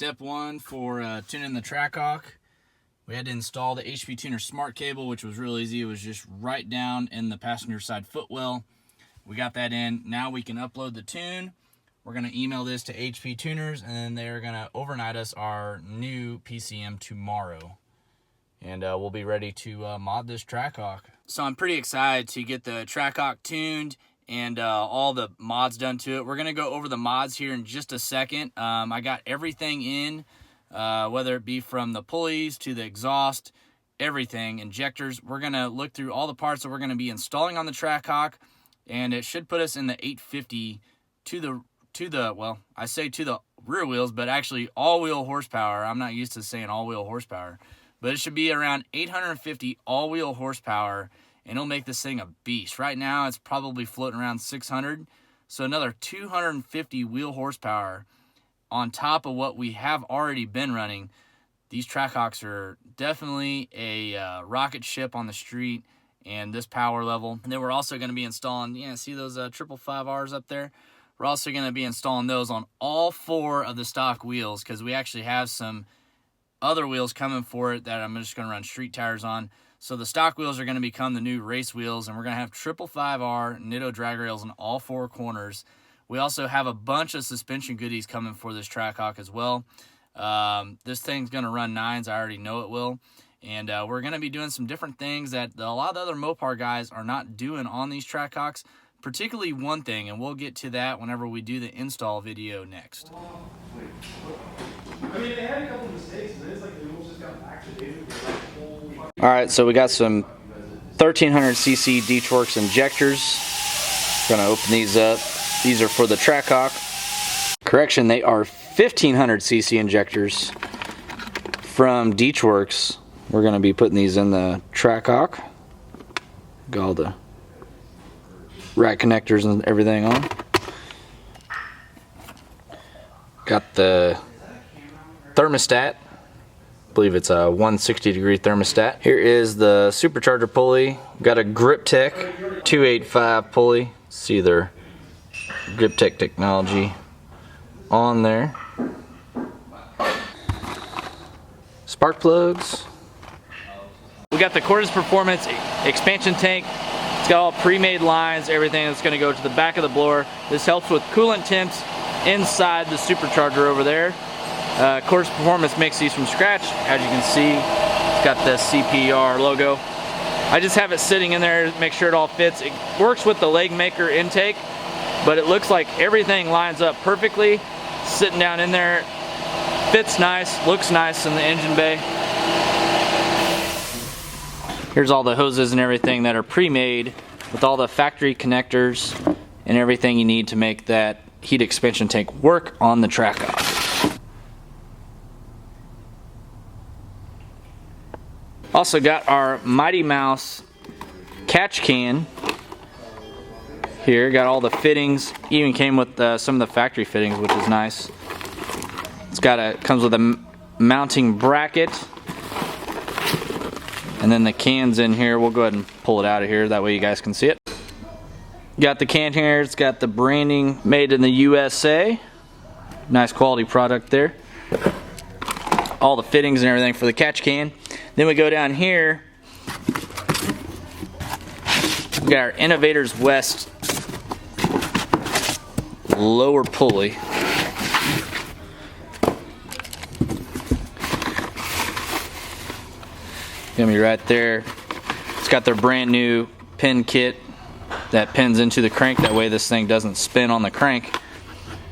step one for tuning the Trackhawk. We had to install the HP Tuner Smart Cable, which was real easy. It was just right down in the passenger side footwell. We got that in. Now we can upload the tune. We're going to email this to HP Tuners, and then they're going to overnight us our new PCM tomorrow. And we'll be ready to mod this Trackhawk. So I'm pretty excited to get the Trackhawk tuned and all the mods done to it. We're going to go over the mods here in just a second. I got everything in, whether it be from the pulleys to the exhaust, everything, injectors. We're going to look through all the parts that we're going to be installing on the Trackhawk, and it should put us in the 850 to the well, I say to the rear wheels, but actually all-wheel horsepower. I'm not used to saying all-wheel horsepower, but it should be around 850 all-wheel horsepower, and it'll make this thing a beast. Right now, it's probably floating around 600, so another 250 wheel horsepower on top of what we have already been running. These Trackhawks are definitely a rocket ship on the street, and this power level. And then we're also going to be installing, see those 555Rs up there? We're also going to be installing those on all 4 of the stock wheels, because we actually have some other wheels coming for it that I'm just going to run street tires on. So the stock wheels are going to become the new race wheels, and we're going to have 555R Nitto drag rails in all 4 corners. We also have a bunch of suspension goodies coming for this Trackhawk as well. This thing's going to run 9s. I already know it will. And we're going to be doing some different things that a lot of the other Mopar guys are not doing on these Trackhawks, particularly one thing, and we'll get to that whenever we do the install video next. I mean, they had a couple of mistakes, and then it's like they almost just got back to David. All right, so we got some 1300cc Deatschwerks injectors. Gonna open these up. These are for the Trackhawk. Correction, they are 1500cc injectors from Deatschwerks. We're gonna be putting these in the Trackhawk. Got all the rack connectors and everything on. Got the thermostat. I believe it's a 160-degree thermostat. Here is the supercharger pulley. Got a Griptec 285 pulley. See their Griptec technology on there. Spark plugs. We got the Cordis Performance expansion tank. It's got all pre-made lines, everything that's going to go to the back of the blower. This helps with coolant temps inside the supercharger over there. Cordis Performance makes these from scratch. As you can see, it's got the CPR logo. I just have it sitting in there to make sure it all fits. It works with the Legmaker intake, but it looks like everything lines up perfectly. Sitting down in there, fits nice, looks nice in the engine bay. Here's all the hoses and everything that are pre-made with all the factory connectors and everything you need to make that heat expansion tank work on the Trackhawk. Also got our Mighty Mouse catch can here. Got all the fittings. Even came with some of the factory fittings, which is nice. It's got comes with a mounting bracket, and then the can's in here. We'll go ahead and pull it out of here. That way you guys can see it. Got the can here. It's got the branding made in the USA. Nice quality product there. All the fittings and everything for the catch can. Then we go down here. We got our Innovators West lower pulley. Gonna be right there. It's got their brand new pin kit that pins into the crank. That way this thing doesn't spin on the crank,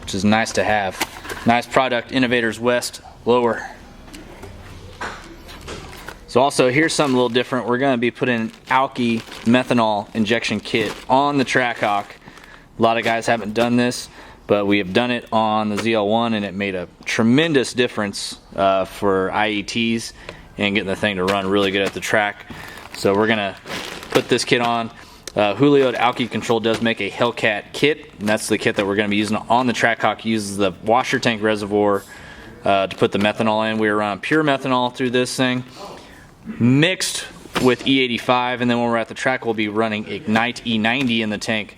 which is nice to have. Nice product, Innovators West lower. So also, here's something a little different. We're going to be putting an alky methanol injection kit on the Trackhawk. A lot of guys haven't done this, but we have done it on the ZL1, and it made a tremendous difference for IETs and getting the thing to run really good at the track. So we're going to put this kit on. Julio at Alky Control does make a Hellcat kit, and that's the kit that we're going to be using on the Trackhawk. Uses the washer tank reservoir to put the methanol in. We run pure methanol through this thing, mixed with E85, and then when we're at the track we'll be running Ignite E90 in the tank.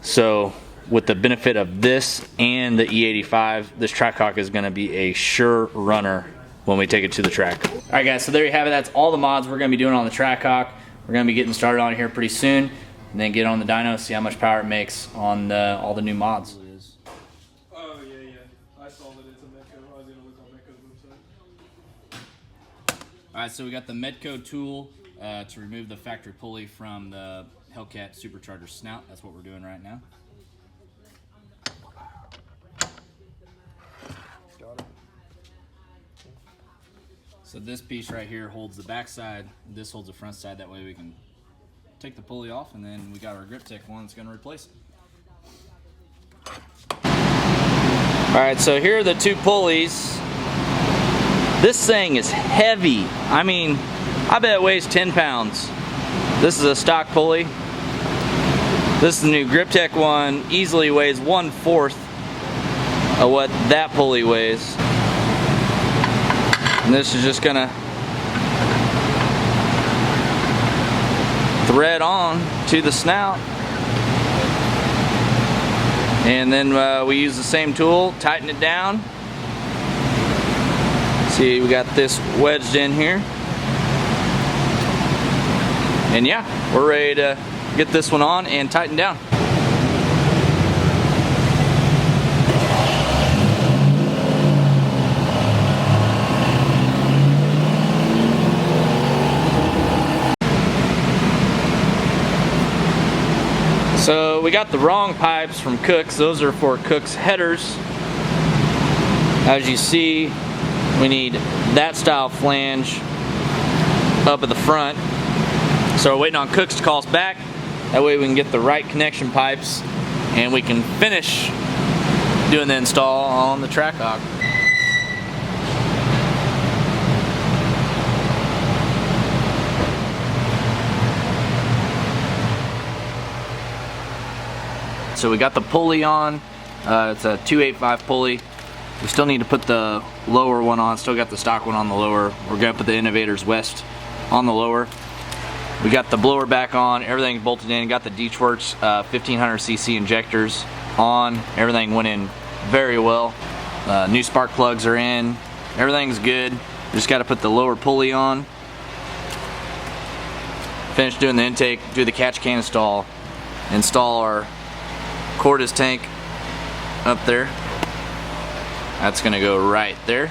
So with the benefit of this and the E85, this Trackhawk is going to be a sure runner when we take it to the track. All right, guys, so there you have it. That's all the mods we're going to be doing on the Trackhawk. We're going to be getting started on it here pretty soon, and then get on the dyno, see how much power it makes on all the new mods. Oh, yeah. I saw that it's a Metco. I was going to look on Metco's website. All right, so we got the Metco tool to remove the factory pulley from the Hellcat supercharger snout. That's what we're doing right now. So this piece right here holds the back side, this holds the front side, that way we can take the pulley off, and then we got our Griptec one that's going to replace it. Alright, so here are the two pulleys. This thing is heavy. I mean, I bet it weighs 10 pounds. This is a stock pulley. This is the new Griptec one, easily weighs 1/4 of what that pulley weighs. And this is just gonna thread on to the snout. And then we use the same tool, tighten it down. See, we got this wedged in here. And yeah, we're ready to get this one on and tighten down. So we got the wrong pipes from Cook's. Those are for Cook's headers. As you see, we need that style flange up at the front. So we're waiting on Cook's to call us back. That way we can get the right connection pipes and we can finish doing the install on the Trackhawk. So we got the pulley on. It's a 285 pulley. We still need to put the lower one on. Still got the stock one on the lower. We're gonna put the Innovators West on the lower. We got the blower back on. Everything's bolted in. Got the Deatschwerks 1500cc injectors on. Everything went in very well. New spark plugs are in. Everything's good. Just got to put the lower pulley on. Finish doing the intake. Do the catch can install. Install our cordless tank up there. That's gonna go right there.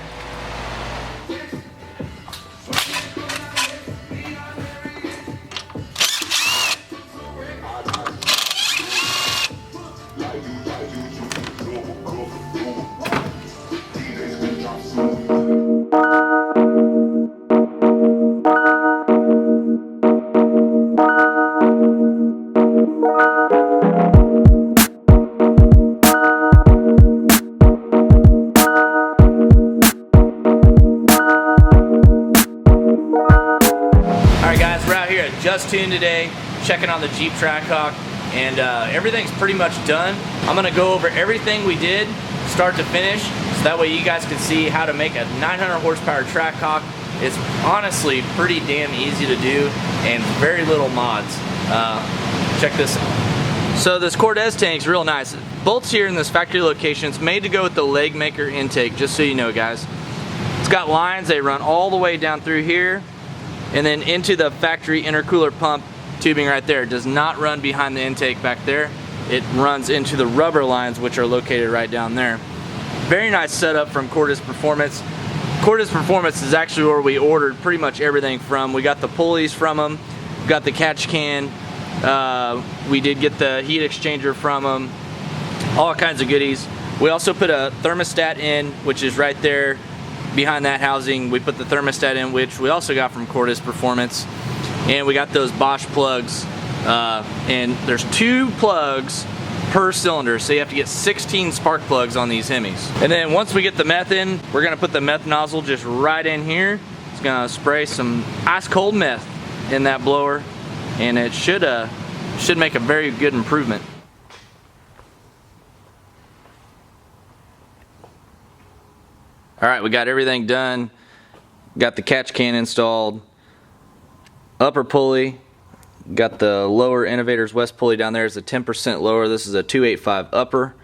Justune today, checking on the Jeep Trackhawk, and everything's pretty much done. I'm gonna go over everything we did, start to finish, so that way you guys can see how to make a 900 horsepower Trackhawk. It's honestly pretty damn easy to do, and very little mods. Check this out. So this Cortez tank's real nice. Bolts here in this factory location. It's made to go with the Legmaker intake, just so you know, guys. It's got lines, they run all the way down through here, and then into the factory intercooler pump tubing right there. It does not run behind the intake back there. It runs into the rubber lines, which are located right down there. Very nice setup from Cortez Performance. Cortez Performance is actually where we ordered pretty much everything from. We got the pulleys from them, we got the catch can, we did get the heat exchanger from them, all kinds of goodies. We also put a thermostat in, which is right there behind that housing. We put the thermostat in, which we also got from Cortez Performance, and we got those Bosch plugs, and there's 2 plugs per cylinder, so you have to get 16 spark plugs on these Hemis. And then once we get the meth in, we're gonna put the meth nozzle just right in here. It's gonna spray some ice cold meth in that blower, and it should make a very good improvement. All right, we got everything done. Got the catch can installed, upper pulley, Got the lower Innovators West pulley down there. It's a 10% lower. This is a 285 upper.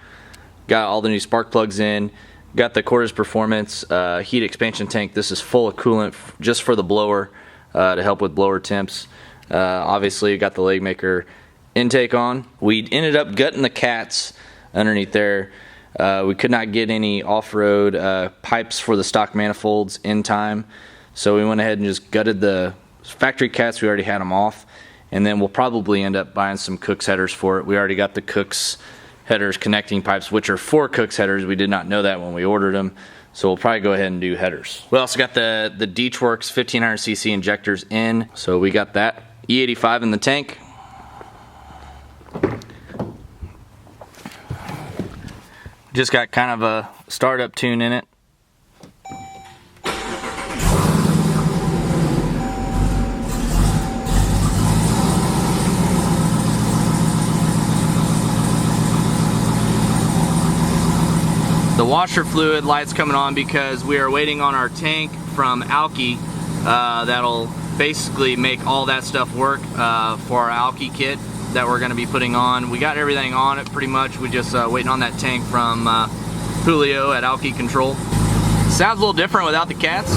Got all the new spark plugs in. Got the Cordis Performance heat expansion tank. This is full of coolant just for the blower to help with blower temps. Obviously, got the Legmaker intake on. We ended up gutting the cats underneath there. We could not get any off-road pipes for the stock manifolds in time, so we went ahead and just gutted the factory cats. We already had them off, and then we'll probably end up buying some Cook's headers for it. We already got the Cook's headers connecting pipes, which are for Cook's headers. We did not know that when we ordered them, so we'll probably go ahead and do headers. We also got the Deatschwerks 1500cc injectors in, so we got that E85 in the tank. Just got kind of a startup tune in it. The washer fluid light's coming on because we are waiting on our tank from Alki. That'll basically make all that stuff work for our Alki kit that we're going to be putting on. We got everything on it pretty much. We just waiting on that tank from Julio at Alki Control. Sounds a little different without the cats.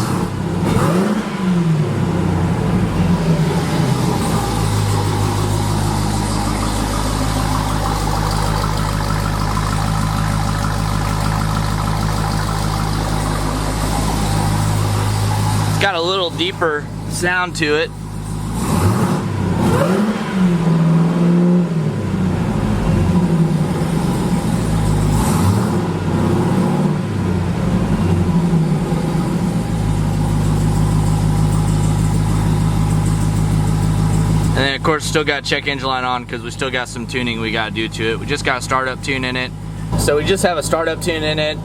It's got a little deeper sound to it. And then of course still got check engine light on because we still got some tuning we got to do to it. We just got a startup tune in it. So we just have a startup tune in it.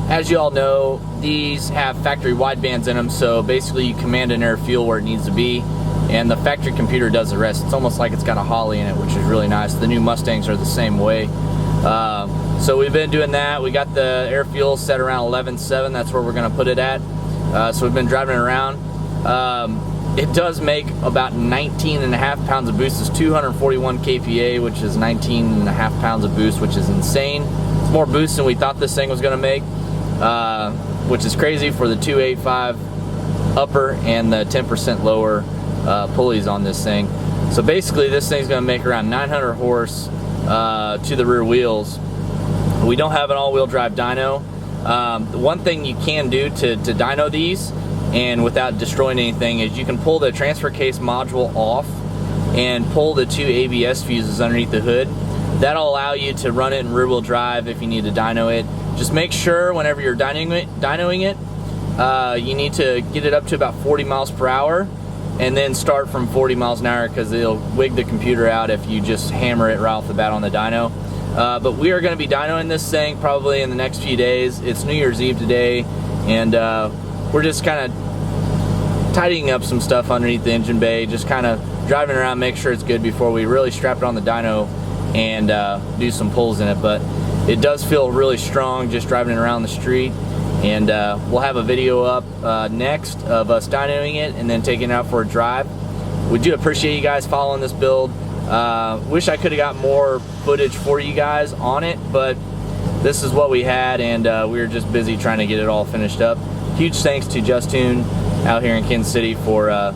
As you all know, these have factory widebands in them, so basically you command and air fuel where it needs to be, and the factory computer does the rest. It's almost like it's got a Holly in it, which is really nice. The new Mustangs are the same way. So we've been doing that. We got the air fuel set around 11.7. That's where we're going to put it at. So we've been driving it around. It does make about 19.5 pounds of boost. It's 241 kPa, which is 19.5 pounds of boost, which is insane. It's more boost than we thought this thing was going to make, which is crazy for the 285 upper and the 10% lower pulleys on this thing. So basically this thing's going to make around 900 horse to the rear wheels. We don't have an all-wheel drive dyno. The one thing you can do to dyno these and without destroying anything is you can pull the transfer case module off and pull the two ABS fuses underneath the hood. That'll allow you to run it in rear wheel drive if you need to dyno it. Just make sure whenever you're dynoing it, you need to get it up to about 40 miles per hour and then start from 40 miles an hour because it'll wig the computer out if you just hammer it right off the bat on the dyno. But we are going to be dynoing this thing probably in the next few days. It's New Year's Eve today, and we're just kind of tidying up some stuff underneath the engine bay, just kind of driving around, make sure it's good before we really strap it on the dyno and do some pulls in it. But it does feel really strong just driving it around the street, and we'll have a video up next of us dynoing it and then taking it out for a drive. We do appreciate you guys following this build. Wish I could have got more footage for you guys on it, but this is what we had, and we were just busy trying to get it all finished up. Huge thanks to Justune out here in Kansas City for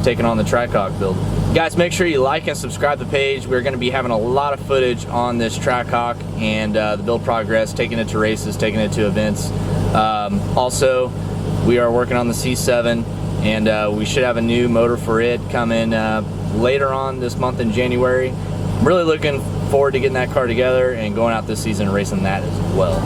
taking on the Trackhawk build. Guys, make sure you like and subscribe the page. We're going to be having a lot of footage on this Trackhawk and the build progress, taking it to races, taking it to events. Also, we are working on the C7, and we should have a new motor for it coming later on this month in January. I'm really looking forward to getting that car together and going out this season and racing that as well.